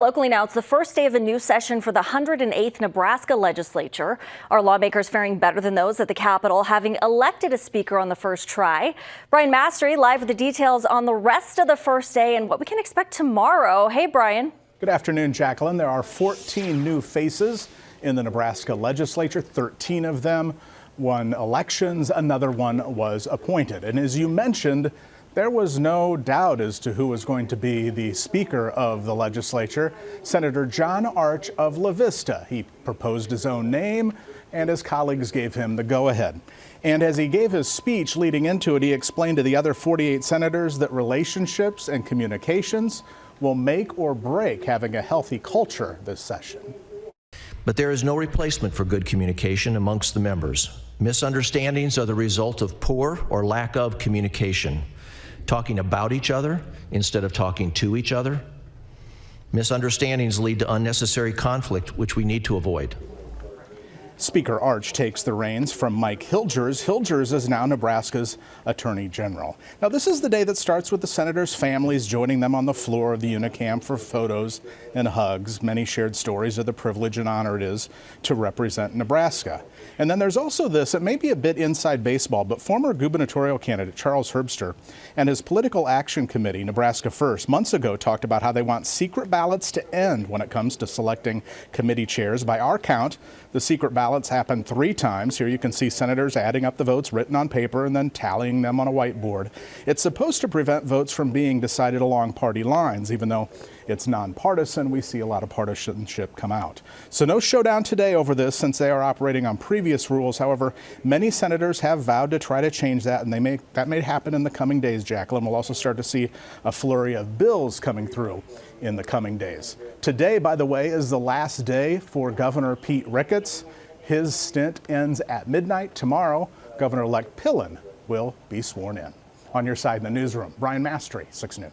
Locally now, it's the first day of a new session for the 108th Nebraska Legislature. Are lawmakers faring better than those at the Capitol, having elected a speaker on the first try? Brian Mastery live with the details on the rest of the first day and what we can expect tomorrow. Hey, Brian. Good afternoon, Jacqueline. There are 14 new faces in the Nebraska Legislature. 13 of them won elections. Another one was appointed. And as you mentioned, there was no doubt as to who was going to be the Speaker of the Legislature, Senator John Arch of La Vista. He proposed his own name, and his colleagues gave him the go-ahead. And as he gave his speech leading into it, he explained to the other 48 senators that relationships and communications will make or break having a healthy culture this session. But there is no replacement for good communication amongst the members. Misunderstandings are the result of poor or lack of communication. Talking about each other instead of talking to each other. Misunderstandings lead to unnecessary conflict, which we need to avoid. Speaker Arch takes the reins from Mike Hilgers. Hilgers is now Nebraska's Attorney General. Now, this is the day that starts with the senators' families joining them on the floor of the unicam for photos and hugs. Many shared stories of the privilege and honor it is to represent Nebraska. And then there's also this, it may be a bit inside baseball, but former gubernatorial candidate Charles Herbster and his political action committee, Nebraska First, months ago talked about how they want secret ballots to end when it comes to selecting committee chairs. By our count, the secret ballots happened 3 times. Here you can see senators adding up the votes written on paper and then tallying them on a whiteboard. It's supposed to prevent votes from being decided along party lines. Even though it's nonpartisan, we see a lot of partisanship come out. So no showdown today over this since they are operating on previous rules. However, many senators have vowed to try to change that, and that may happen in the coming days, Jacqueline. We'll also start to see a flurry of bills coming through in the coming days. Today, by the way, is the last day for Governor Pete Ricketts. His stint ends at midnight. Tomorrow, Governor-elect Pillen will be sworn in. On your side in the newsroom, Brian Mastery, 6 News.